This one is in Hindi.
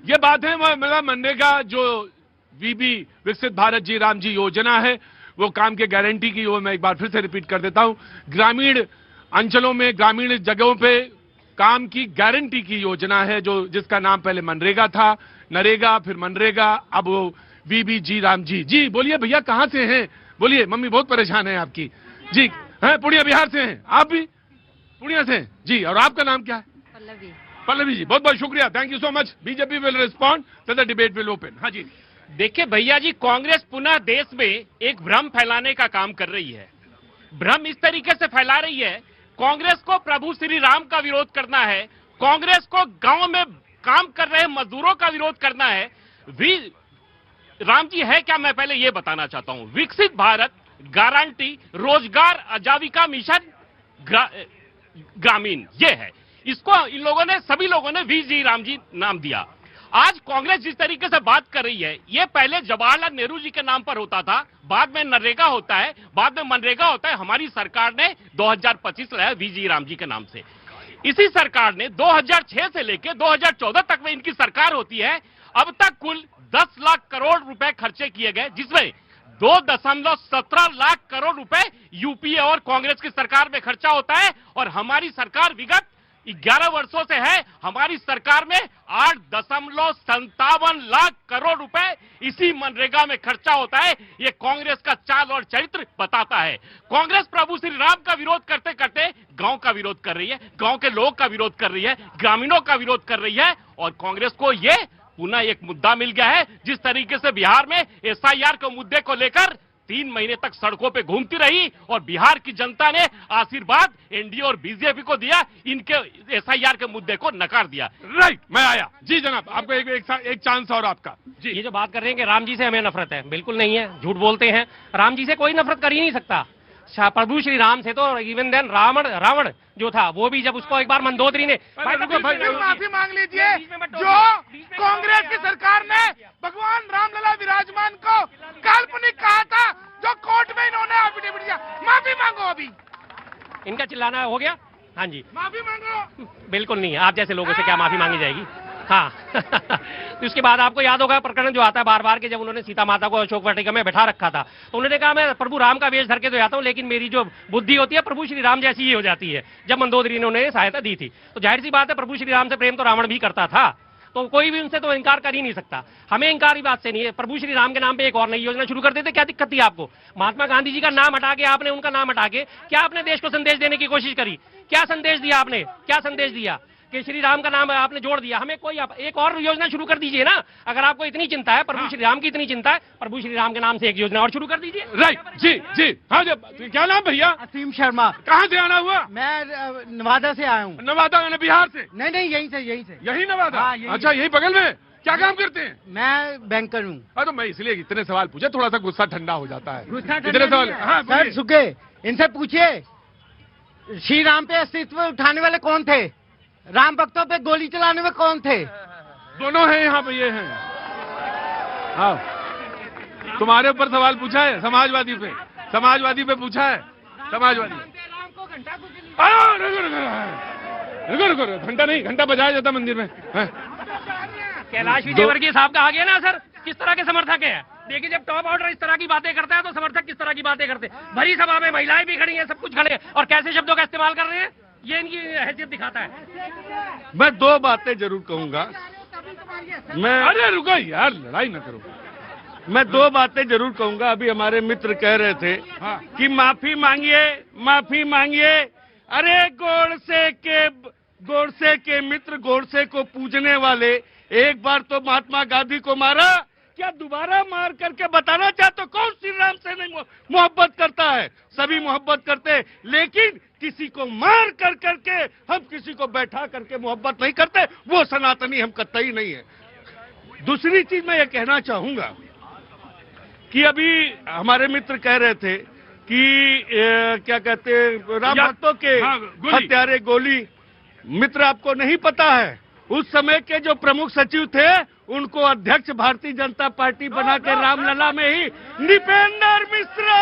ये बात है मतलब मनरेगा जो वीबी विकसित भारत जी राम जी योजना है, वो काम के गारंटी की, वो मैं एक बार फिर से रिपीट कर देता हूं, ग्रामीण अंचलों में, ग्रामीण जगहों पे काम की गारंटी की योजना है, जो जिसका नाम पहले मनरेगा था, नरेगा, फिर मनरेगा, अब वो वीबी जी राम जी। जी बोलिए भैया, कहां से हैं? बोलिए, मम्मी बहुत परेशान है आपकी। जी हैं, पूर्णिया बिहार से हैं आप भी? पूर्णिया से हैं जी। और आपका नाम क्या है? पल्लवी। पल्लवी जी, बहुत बहुत शुक्रिया, thank you so much. BJP will respond तो द डिबेट विल ओपन। हाँ जी। देखिए भैया जी, कांग्रेस पुनः देश में एक भ्रम फैलाने का काम कर रही है। भ्रम इस तरीके से फैला रही है, कांग्रेस को प्रभु श्री राम का विरोध करना है, कांग्रेस को गांव में काम कर रहे मजदूरों का विरोध करना है। राम जी है क्या, मैं पहले यह बताना चाहता हूं। विकसित भारत गारंटी रोजगार आजीविका मिशन ग्रामीण, ये है, इसको इन लोगों ने, सभी लोगों ने वी जी राम जी नाम दिया। आज कांग्रेस जिस तरीके से बात कर रही है, ये पहले जवाहरलाल नेहरू जी के नाम पर होता था, बाद में नरेगा होता है, बाद में मनरेगा होता है। हमारी सरकार ने 2025 लाया वीजी राम जी के नाम से। इसी सरकार ने 2006 से लेकर 2014 तक में इनकी सरकार होती है। अब तक कुल 10 लाख करोड़ रुपए खर्चे किए गए, जिसमें 2.17 लाख करोड़ रुपए यूपीए और कांग्रेस की सरकार में खर्चा होता है। और हमारी सरकार विगत 11 वर्षों से है, हमारी सरकार में 8.57 लाख करोड़ रुपए इसी मनरेगा में खर्चा होता है। ये कांग्रेस का चाल और चरित्र बताता है। कांग्रेस प्रभु श्री राम का विरोध करते करते गांव का विरोध कर रही है, गांव के लोग का विरोध कर रही है, ग्रामीणों का विरोध कर रही है। और कांग्रेस को ये पुनः एक मुद्दा मिल गया है। जिस तरीके से बिहार में एसआईआर के मुद्दे को लेकर 3 महीने तक सड़कों पे घूमती रही और बिहार की जनता ने आशीर्वाद एनडीए और बीजेपी को दिया, इनके एसआईआर के मुद्दे को नकार दिया। राइट, मैं आया जी जनाब, आपको एक चांस और आपका जी। ये जो बात कर रहे हैं कि राम जी से हमें नफरत है, बिल्कुल नहीं है, झूठ बोलते हैं। राम जी से कोई नफरत कर ही नहीं सकता। प्रभु श्री राम से तो इवन देन रावण जो था, वो भी जब उसको एक बार मंदोदरी ने माफी मांग लीजिए, जो कांग्रेस की सरकार ने भगवान रामलला विराजमान को काल्पनिक कहा था, जो कोर्ट में इन्होंने एफिडेविट दिया, माफी मांगो। अभी इनका चिल्लाना हो गया। हाँ जी, माफी मांगो। बिल्कुल नहीं, आप जैसे लोगों से क्या माफी मांगी जाएगी। हाँ तो उसके बाद आपको याद होगा प्रकरण जो आता है बार बार के, जब उन्होंने सीता माता को अशोक वाटिका में बैठा रखा था, तो उन्होंने कहा मैं प्रभु राम का वेश धर के तो जाता हूँ, लेकिन मेरी जो बुद्धि होती है प्रभु श्री राम जैसी ही हो जाती है। जब मंदोदरी ने उन्हें सहायता दी थी, तो जाहिर सी बात है प्रभु श्री राम से प्रेम तो रावण भी करता था, तो कोई भी उनसे तो इनकार कर ही नहीं सकता। हमें इनकार ही बात से नहीं है। प्रभु श्री राम के नाम पे एक और नई योजना शुरू कर देते, क्या दिक्कत थी आपको? महात्मा गांधी जी का नाम हटा के आपने उनका नाम हटा के क्या आपने देश को संदेश देने की कोशिश करी? क्या संदेश दिया आपने? क्या संदेश दिया कि श्री राम का नाम आपने जोड़ दिया? हमें कोई एक और योजना शुरू कर दीजिए ना, अगर आपको इतनी चिंता है, प्रभु श्री राम की इतनी चिंता है, प्रभु श्री राम के नाम से एक योजना और शुरू कर दीजिए। राइट जी जी। हाँ जी, क्या नाम भैया? असीम शर्मा। कहाँ से आना हुआ? मैं नवादा से आया हूँ। नवादा यानी बिहार से? नहीं, यहीं से। यही नवादा? हाँ, यही। अच्छा, यही बगल में। क्या काम करते हैं? मैं बैंकर हूँ। तो मैं इसलिए इतने सवाल पूछे, थोड़ा सा गुस्सा ठंडा हो जाता है। इतने सवाल। हाँ सर सुखे, इनसे पूछिए श्री राम पे अस्तित्व उठाने वाले कौन थे? राम भक्तों पे गोली चलाने में कौन थे? दोनों हैं यहाँ पे, ये हैं। हाँ, तुम्हारे ऊपर सवाल पूछा है, समाजवादी पे पूछा है, समाजवादी। रुको, घंटा नहीं, घंटा बजाया जाता मंदिर में। कैलाश विजयवर्गीय साहब का आ गया ना सर, किस तरह के समर्थक है। देखिए, जब टॉप ऑर्डर इस तरह की बातें करता है तो समर्थक किस तरह की बातें करते हैं। भरी सभा में महिलाएं भी खड़ी हैं, सब कुछ खड़े हैं, और कैसे शब्दों का इस्तेमाल कर रहे हैं, ये इनकी हैसियत दिखाता है। मैं 2 बातें जरूर कहूंगा। अरे रुको यार, लड़ाई ना करो। मैं 2 बातें जरूर कहूंगा। अभी हमारे मित्र कह रहे थे कि माफी मांगिए। अरे गोडसे के मित्र, गोडसे को पूजने वाले, एक बार तो महात्मा गांधी को मारा, क्या दोबारा मार करके बताना चाहते हो कौन श्री राम से नहीं मोहब्बत करता है? सभी मोहब्बत करते हैं, लेकिन किसी को मार कर करके, हम किसी को बैठा करके मोहब्बत नहीं करते। वो सनातनी हम कतई नहीं है। दूसरी चीज मैं ये कहना चाहूंगा कि अभी हमारे मित्र कह रहे थे कि क्या कहते हैं, राम भक्तों के हत्यारे गोली। मित्र, आपको नहीं पता है, उस समय के जो प्रमुख सचिव थे, उनको अध्यक्ष भारतीय जनता पार्टी बना के रामलला में ही नृपेंद्र मिश्रा